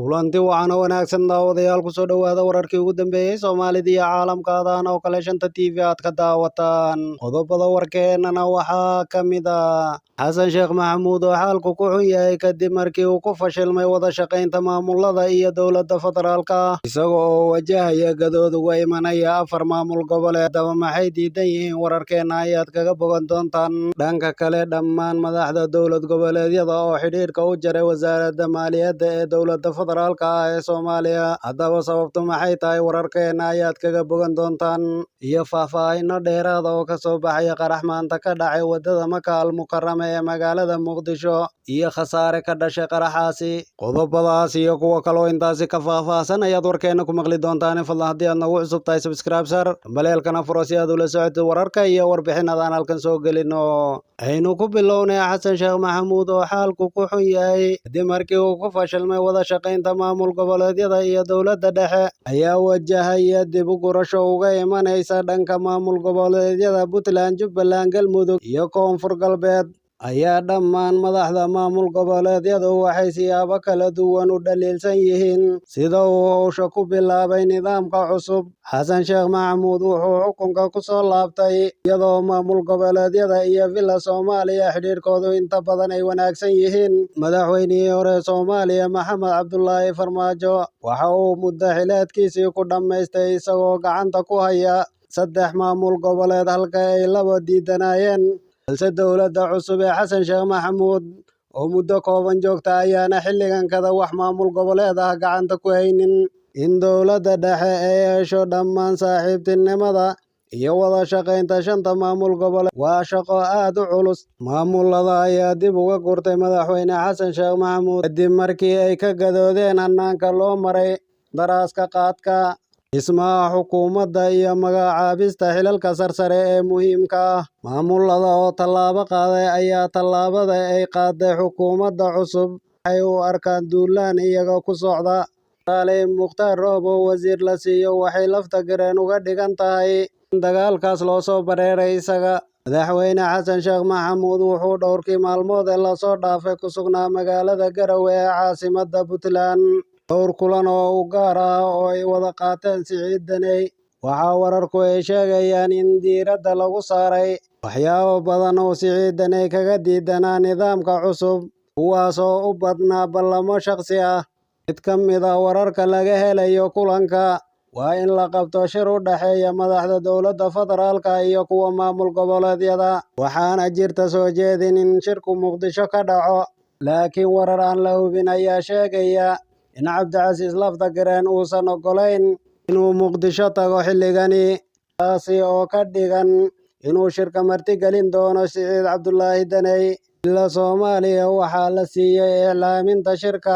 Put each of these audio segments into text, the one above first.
kulanti waxaana wanaagsan daawadayaal ku soo dhowaada wararkii ugu dambeeyey Soomaalida iyo caalamkaadaan oo kale shanta TV aad ka daawataan qodobada warkeennana waxaa ka mid ah xasan sheekh maxamuud oo xaalku ku xun yahay kadib markii uu ku fashilmay wada shaqaynta maamulada iyo dowladda federaalka isaga oo wajahaya gadood uga imanaya 4 maamul goboleed daba maxay diidan yihiin wararkeena ayaad kaga bogan doontaan dhanka kale dhammaan madaxda dowlad goboleedyada oo xidhiidhka u jaray wasaaradda maaliyadda ee dowladda federaalka ee Soomaaliya haddaba sababtu maxay tahay wararkeena ayaad kaga bogan doontaan iyo faahfaahinno dheeraad oo ka soo baxaya qarax maanta ka dhacay wadada Maka al-Mukarrama ee magaalada Muqdisho iyo khasaare ka dhashay qaraxaasi qodobadaas iyo kuwa kale oo intaasi ka faahfaahsan ayaad warkeena ku maqli doontaan fadlan haddii aad nagu cusub tahay subscribe sar baleelkana furo si aad ula socoto wararka iyo warbixinadaan halkan soo gelino aynu ku bilownay xasan sheekh maxamuud oo xaalku ku xun yahay kadib markii uu ku fashilmay wada shaqaynta maamul goboleedyada iyo dowladda dhexe ayaa wajahaya dib u gurasho uga imanaysa dhanka maamul goboleedyada Puntland, Jubbaland, Galmudug iyo Koonfur Galbeed ayaa dhammaan madaxda maamul goboleedyadu waxay siyaabo kala duwan u dhaliilsan yihiin sida uu howsha ku bilaabay nidaamka cusub xasan sheekh maxamuud wuxuu xukunka ku soo laabtay iyadoo maamul goboleedyada iyo villa Soomaaliya xidhiidhkoodu inta badan ay wanaagsan yihiin madaxweynihii hore Soomaaliya Maxamed Cabdullaahi Farmaajo waxa uu muddo xileedkiisii ku dhammaystay isagoo gacanta ku haya 3 maamul goboleed halka ay 2 diidanayeen balse dowladda cusub ee xasan sheekh maxamuud oo muddo kooban joogta ayaana xilligan kada wax maamul goboleed ah gacanta ku haynin in dowladda dhexe ay hesho dhammaan saaxiibtinimada iyo wada shaqaynta 5 maamul goboleed waa shaqo aad u culus maamulada ayaa dib uga gurtay madaxweyne xasan sheekh maxamuud kadib markii ay ka gadoodeen hannaanka loo maray daraaska qaadka dhismaha xukuumadda iyo magacaabista xilalka sarsare ee muhiimka ah maamulada oo tallaabo qaaday ayaa tallaabada ay qaaday xukuumadda cusub waxay u arkaan duulaan iyaga ku socda Saalim Mukhtaar Roob oo wasiir la siiyo waxay lafta gareen uga dhigan tahay in dagaalkaas loo soo bareeray isaga madaxweyne xasan sheekh maxamuud wuxuu dhowrkii maalmood ee lasoo dhaafay ku sugnaa magaalada Garowe ee caasimadda Puntland dhowr kulan oo u gaar ah oo ay wada qaateen siciidaney waxaa wararku ay sheegayaan in diiradda lagu saaray waxyaabo badan oo siciidaney kaga diidanaa nidaamka cusub kuwaas oo u badnaa ballamo shakhsi ah mid ka mid ah wararka laga helayo kulanka waa in la qabto shir u dhexeeya madaxda dowladda federaalka iyo kuwa maamul goboleedyada waxaana jirta soo jeedin in shirku Muqdisho ka dhaco laakiin warar aan la hubin ayaa sheegaya in Cabdicasiis lafta gareen uusan ogolayn inuu Muqdisho tago xilligani taasi oo ka dhigan inuu shirka martigelin doono Siciid Cabdulaahi Daney ila Soomaaliya waxaa la siiyey iclaaminta shirka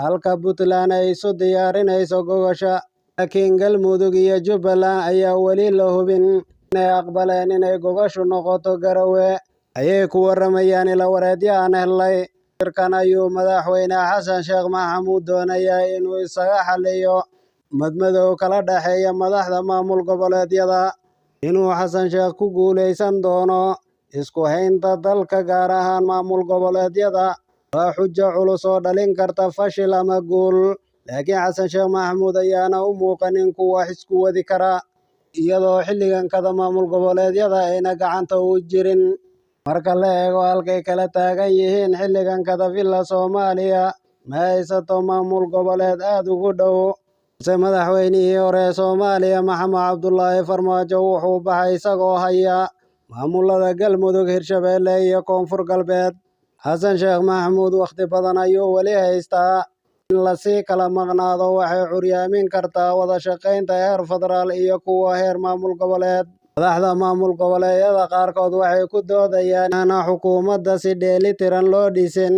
halka Puntland ay isu diyaarinayso gogosha laakiin Galmudug iyo Jubbaland ayaa weli la hubin inay aqbaleen inay gogoshu noqoto Garowe ayay ku waramayaan ila wareedyo aan helnay shirkan ayuu madaxweyne xasan sheekh maxamuud doonayaa inuu isaga xalliyo madmadow kala dhexeeya madaxda maamul goboleedyada inuu xasan sheekh ku guuleysan doono isku haynta dalka gaar ahaan maamul goboleedyada waa xujo culus oo dhalin karta fashil ama guul laakiin xasan sheekh maxamuud ayaana u muuqanin kuwa isku wadi kara iyadoo xilligan kada maamul goboleedyada ayna gacanta u jirin marka la eego halkay kala taagan yihiin xilligan kada villa Soomaaliya ma haysato maamul goboleed aad ugu dhow balse madaxweynihii hore Soomaaliya Maxamed Cabdullaahi Farmaajo wuxuu baxay isagoo haya maamulada Galmudug, Hirshabeelle iyo Koonfur Galbeed xasan sheekh maxamuud waqti badan ayuu weli haystaa in lasii kala maqnaado waxay curyaamin kartaa wada shaqaynta heer federaal iyo kuwa heer maamul goboleed madaxda maamul goboleedyada qaarkood waxay ku doodayaan in xukuumadda si dheelitiran loo dhisin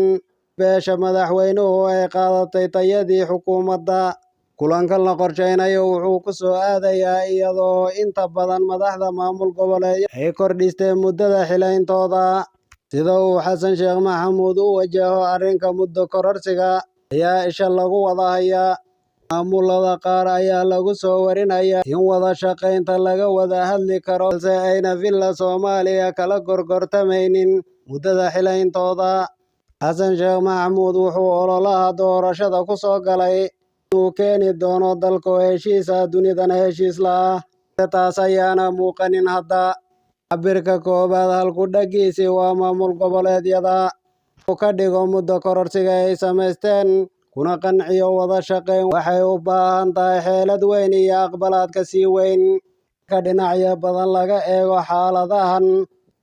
beesha madaxweynuhu ay qaadatay tayadii xukuumadda kulankan la qorsheynayo wuxuu ku soo aadayaa iyadoo inta badan madaxda maamul goboleedyada ay kordhisteen muddada xileyntooda sida uu xasan sheekh maxamuud u wajaho arrinka muddo kororsiga ayaa isha lagu wada hayaa maamulada qaar ayaa lagu soo warinayaa in wada shaqaynta laga wada hadli karo balse ayna villa Soomaaliya kala gorgortamaynin muddada xileyntooda xasan sheekh maxamuud wuxuu ololaha doorashada ku soo galay inuu keeni doono dalka heshiisa dunidana heshiis la ah taas ayaana muuqanin hadda cabirka koowaad halku-dhagiisi waa maamul goboleedyada uu ka dhigo muddo kororsiga ay samaysteen kuna qanciyo wada shaqayn waxay u baahan tahay xeelad weyn iyo aqbalaadka sii weyn ka dhinacyo badan laga eego xaaladahan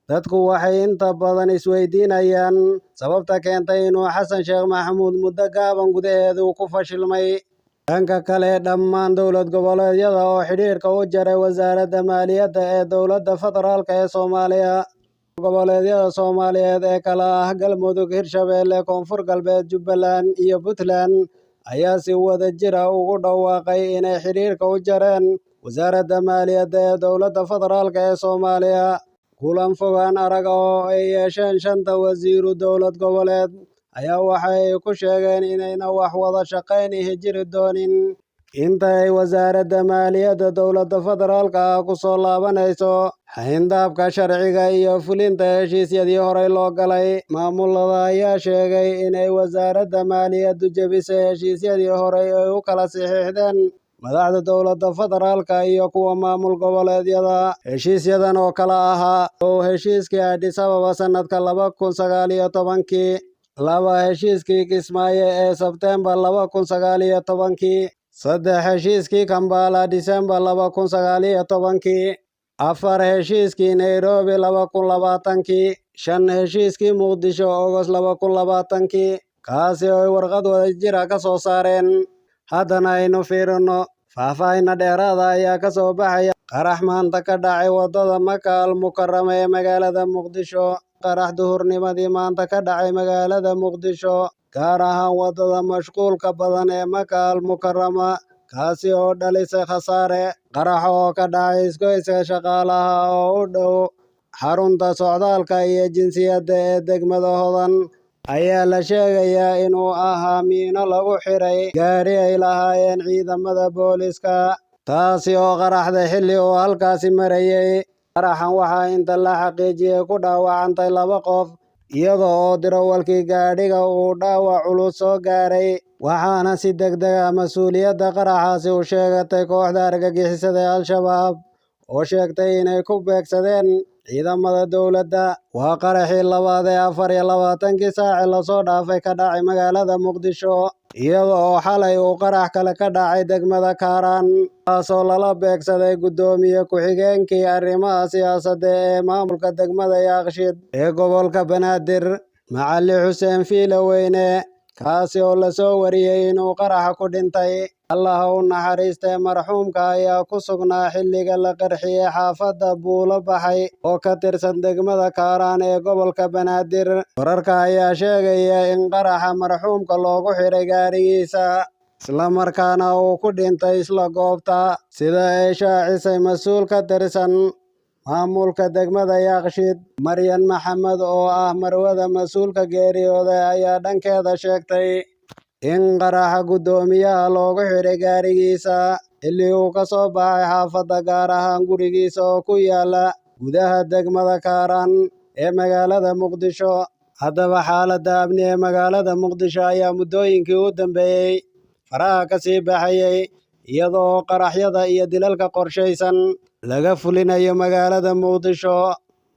dadku waxay inta badan isweydiinayaan sababta keentay inuu xasan sheekh maxamuud muddo gaaban gudaheedu ku fashilmay dhanka kale dhammaan dowlad goboleedyada oo xidhiidhka u jaray wasaaradda maaliyadda ee dowladda federaalk ee Soomaaliya goboleedyada Soomaaliyeed ee kala ah Galmudug Hirshabeelle Koonfur Galbeed Jubbaland iyo Puntland ayaa si wadajir ah ugu dhawaaqay inay xidhiidhka u jareen wasaaradda maaliyadda ee dowladda federaalk ee Soomaaliya kulan fogaan arag oo ay yeesheen 5 wasiiru dowlad goboleed ayaa waxay ku sheegeen inayna wax wada shaqayn jiri doonin inta ay wasaaradda maaliyadda dowladda federaalk ku soo laabanayso xayndaabka sharciga iyo fulinta heshiisyadii horey loo galay maamulada ayaa sheegay inay wasaaradda maaliyaddu jebisay heshiisyadii horey ay u kala saxiixdeen madaxda dowladda federaalk iyo kuwa maamul goboleedyada heshiisyadan oo kala ahaa heshiiskii Addis Ababa sanadka 2019 laba heshiiskii Kismaayo ee Sebtembar 2019 saddex heshiiskii Kampala Disembar 2019 afar heshiiskii Nairobi 2020 shan heshiiskii Muqdisho August 2020 kaasi oo ay warqad wadajir ah ka soo saareen haddana aynu fiirino faahfaahin dheeraad ah ayaa ka soo baxaya qarax maanta ka dhacay wadada Maka al-Mukarrama ee magaalada Muqdisho qarax duhurnimadii maanta ka dhacay magaalada Muqdisho gaar ahaan wadada mashquulka badan ee Maka al-Mukarrama kaasi oo dhalisay khasaare qarax oo ka dhacay isgoyska shaqaalaha oo u dhow xarunta socdaalka iyo jinsiyadda ee degmada Hodan ayaa la sheegayaa inuu ahaa miino lagu xiray gaari ay lahaayeen ciidamada booliska taasi oo qaraxday xilli uu halkaasi marayay qaraxan waxaa inta la xaqiijiyay ku dhaawacantay 2 qof iyadoo oo darawalkii gaadhiga uu dhaawac culus soo gaaray waxaana si degdeg ah mas'uuliyadda qaraxaasi u sheegatay kooxda argagixisada ee Al-Shabaab oo sheegtay inay ku beegsadeen ciidamada dowladda waa qaraxii labaad ee 24 saac la soo dhaafay ka dhacay magaalada Muqdisho iyadoo oo xalay uu qarax kale ka dhacay degmada Kaaraan kaasoo lala beegsaday gudoomiye ku-xigeenkii arrimaha siyaasadda ee maamulka degmada Yaaqshiid ee gobolka Banaadir Macali Xuseen Fiiloweyne kaasi oo la soo wariyay inuu qaraxa ku dhintay Allah u naxariistay marxuumka ayaa ku sugnaa xilliga la qarxiyay xaafadda Buulo Baxay oo ka tirsan degmada Kaaraan ee gobolka Banaadir wararka ayaa sheegaya in qaraxa marxuumka loogu xiray gaarigiisa isla markaana uu ku dhintay isla goobta sida ay shaacisay mas'uul ka tirsan maamulka degmada Yaaqshiid Maryan Maxamed oo ah marwada mas'uulka geeriyooday ayaa dhankeeda sheegtay in qaraxa gudoomiyaha loogu xiray gaarigiisa xilli uu ka soo baxay xaafadda gaar ahaan gurigiisa oo ku yaala gudaha degmada Kaaraan ee magaalada Muqdisho haddaba xaaladda amni ee magaalada Muqdisho ayaa muddooyinkii u dambeeyay faraha ka sii baxayay iyadoo qaraxyada iyo dilalka qorshaysan laga fulinayo magaalada Muqdisho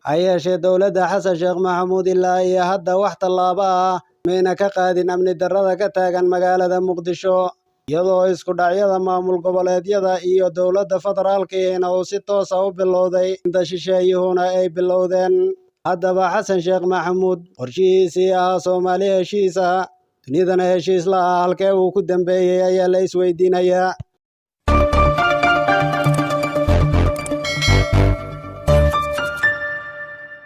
ha yeeshee dowladda xasan sheekh maxamuud ilaa iyo hadda wax tallaabo ah mayna ka qaadin amni darrada ka taagan magaalada Muqdisho iyadoo isku dhacyada maamul goboleedyada iyo dowladda federaalkiina uu si toos ah u bilowday inta shisheeyuhuna ay bilowdeen haddaba xasan sheekh maxamuud qorshihiisii ahaa Soomaali heshiis ah dunidana heshiis la ah halkee uu ku dambeeyey ayaa la isweydiinayaa